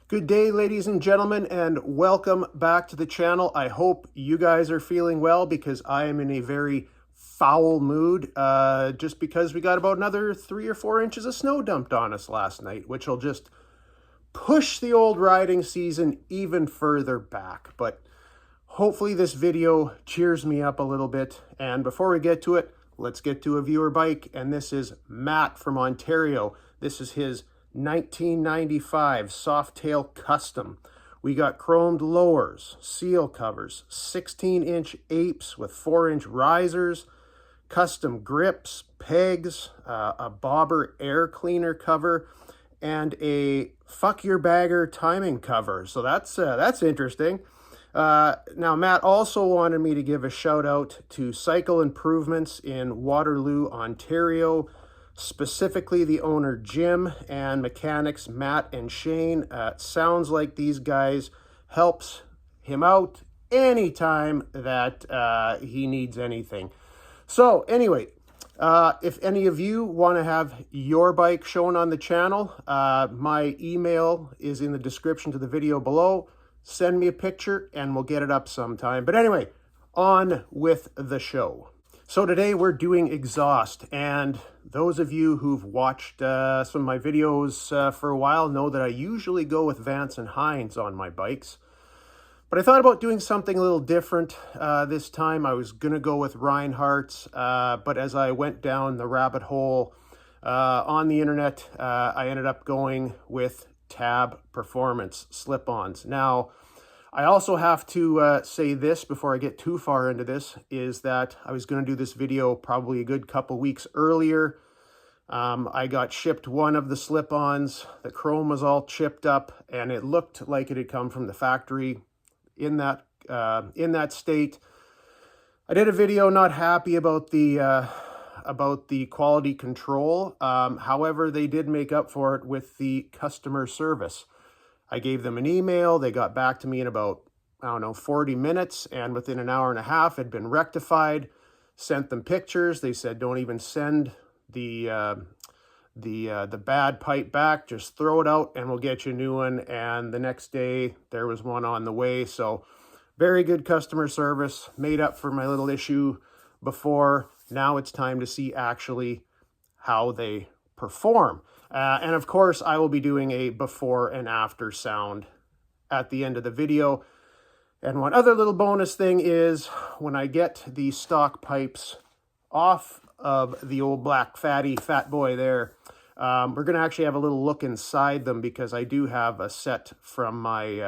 Good day, ladies and gentlemen, and welcome back to the channel. I hope you guys are feeling well because I am in a very foul mood just because we got about another 3 or 4 inches of snow dumped on us last night, which will just push the old riding season even further back. But hopefully this video cheers me up a little bit. And before we get to it, let's get to a viewer bike. And this is Matt from Ontario. This is his 1995 Softail Custom. We got chromed lowers, seal covers, 16-inch apes with 4-inch risers, custom grips, pegs, a bobber air cleaner cover, and a fuck your bagger timing cover. So that's interesting. Now, Matt also wanted me to give a shout out to Cycle Improvements in Waterloo, Ontario, specifically the owner Jim and mechanics Matt and Shane. Sounds like these guys helps him out anytime that he needs anything. So anyway, if any of you want to have your bike shown on the channel, my email is in the description to the video below. Send me a picture and we'll get it up sometime. But anyway, on with the show. So today we're doing exhaust, and those of you who've watched some of my videos for a while know that I usually go with Vance and Hines on my bikes. But I thought about doing something a little different this time. I was going to go with Reinhardt's, but as I went down the rabbit hole on the internet, I ended up going with Tab Performance Slip-ons. Now, I also have to say this before I get too far into this, is that I was going to do this video probably a good couple weeks earlier. I got shipped one of the slip-ons. The chrome was all chipped up, and it looked like it had come from the factory in that state. I did a video not happy about the quality control. However, they did make up for it with the customer service. I gave them an email. They got back to me in about, 40 minutes, and within an hour and a half it had been rectified. Sent them pictures. They said, don't even send the bad pipe back. Just throw it out and we'll get you a new one. And the next day there was one on the way. So very good customer service. Made up for my little issue before. Now it's time to see actually how they perform. And of course, I will be doing a before and after sound at the end of the video. And one other little bonus thing is when I get the stock pipes off of the old black Fatboy there, we're going to actually have a little look inside them, because I do have a set from my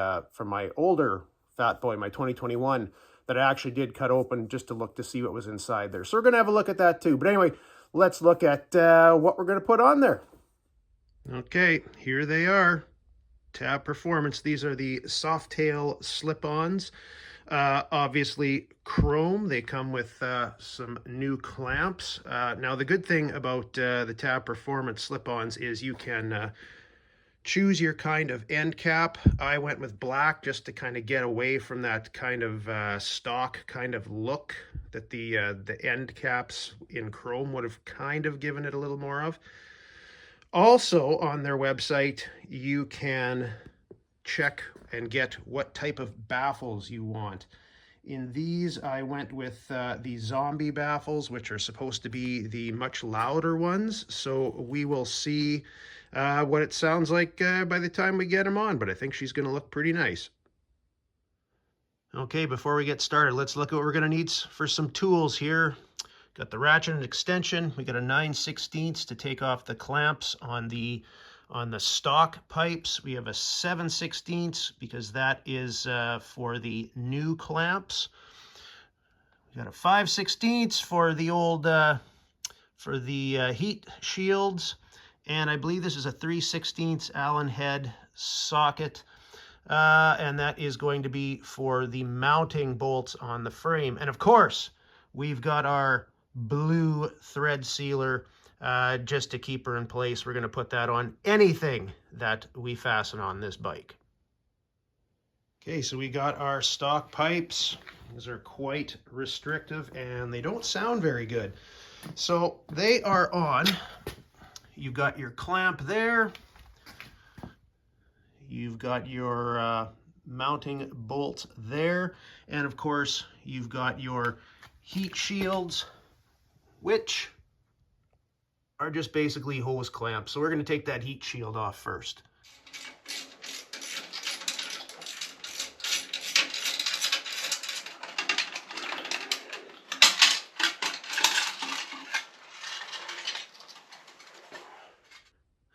older Fatboy, my 2021, that I actually did cut open just to look to see what was inside there. So we're going to have a look at that too. But anyway, let's look at what we're going to put on there. Okay, here they are. Tab Performance. These are the Softail slip-ons. Obviously chrome. They come with some new clamps. Now the good thing about the Tab Performance slip-ons is you can choose your kind of end cap. I went with black just to kind of get away from that kind of stock kind of look that the end caps in chrome would have kind of given it a little more of. Also on their website, you can check and get what type of baffles you want. In these, I went with the zombie baffles, which are supposed to be the much louder ones. So we will see what it sounds like by the time we get them on. But I think she's going to look pretty nice. Okay, before we get started, let's look at what we're going to need for some tools here. Got the ratchet and extension. We got a 9/16 to take off the clamps on the stock pipes. We have a 7/16 because that is for the new clamps. We got a 5/16 for the old heat shields, and I believe this is a 3/16 Allen head socket, and that is going to be for the mounting bolts on the frame. And of course, we've got our blue thread sealer just to keep her in place. We're going to put that on anything that we fasten on this bike. Okay, so we got our stock pipes. These are quite restrictive and they don't sound very good. So they are on. You've got your clamp there. You've got your mounting bolts there. And of course, you've got your heat shields, which are just basically hose clamps. So we're going to take that heat shield off first.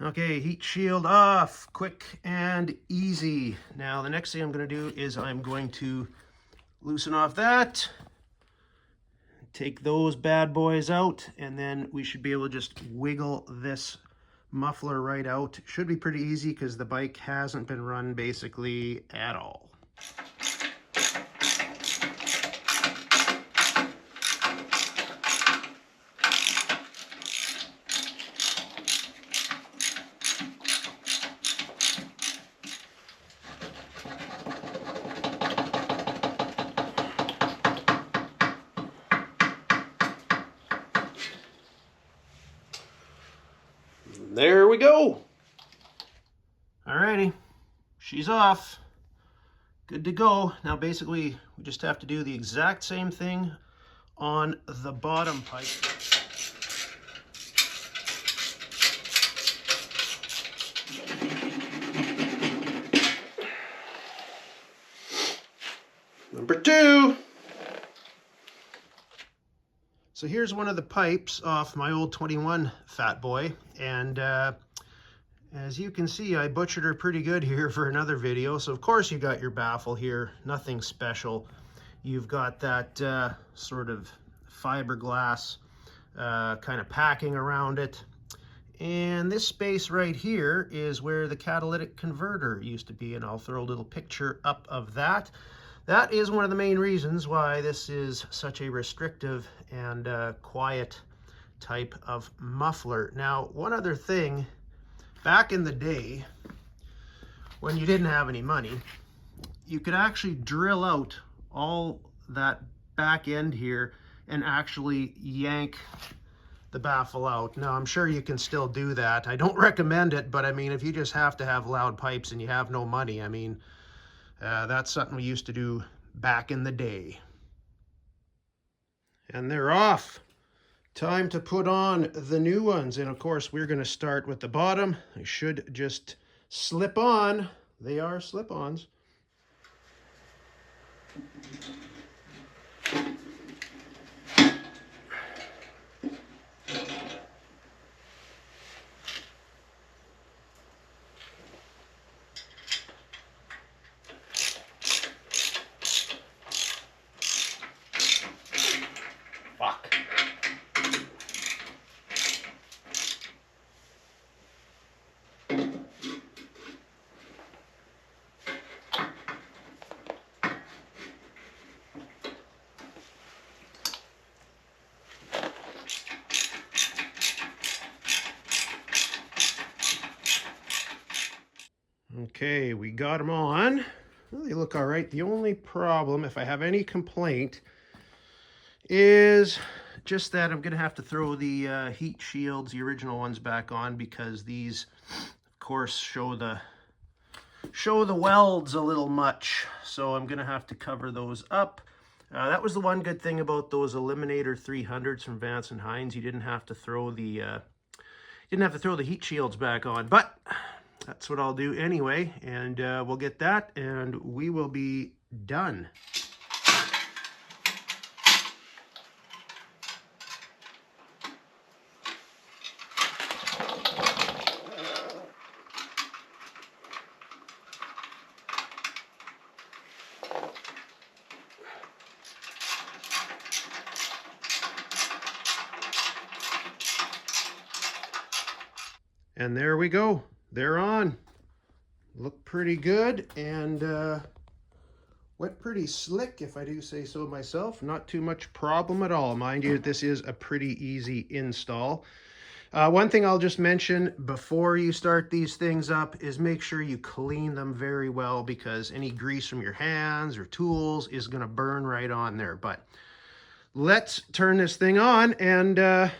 Okay, heat shield off, quick and easy. Now the next thing I'm going to do is I'm going to loosen off that, take those bad boys out, and then we should be able to just wiggle this muffler right out. Should be pretty easy because the bike hasn't been run basically at all. There we go. Alrighty, she's off. Good to go. Now basically we just have to do the exact same thing on the bottom pipe. Number 2. So here's one of the pipes off my old 21 Fatboy, and as you can see, I butchered her pretty good here for another video. So of course you got your baffle here, nothing special. You've got that sort of fiberglass kind of packing around it. And this space right here is where the catalytic converter used to be, and I'll throw a little picture up of that. That is one of the main reasons why this is such a restrictive and quiet type of muffler. Now, one other thing, back in the day, when you didn't have any money, you could actually drill out all that back end here and actually yank the baffle out. Now, I'm sure you can still do that. I don't recommend it, but I mean, if you just have to have loud pipes and you have no money, I mean, that's something we used to do back in the day. And they're off. Time to put on the new ones. And of course, we're going to start with the bottom. They should just slip on. They are slip-ons. Okay, we got them on. Well, they look all right. The only problem, if I have any complaint, is just that I'm going to have to throw the heat shields, the original ones, back on, because these, of course, show the welds a little much. So I'm going to have to cover those up. That was the one good thing about those Eliminator 300s from Vance and Hines. You didn't have to throw the heat shields back on, but that's what I'll do anyway, and we'll get that, and we will be done. And there we go. They're on. Look pretty good and went pretty slick, if I do say so myself. Not too much problem at all. Mind you, this is a pretty easy install. One thing I'll just mention before you start these things up is make sure you clean them very well, because any grease from your hands or tools is going to burn right on there. But let's turn this thing on and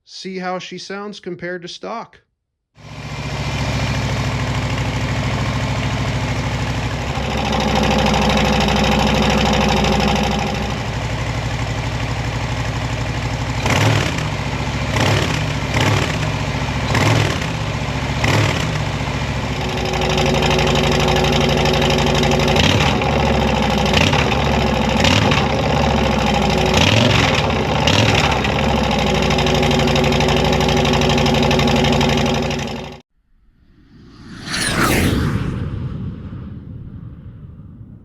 see how she sounds compared to stock.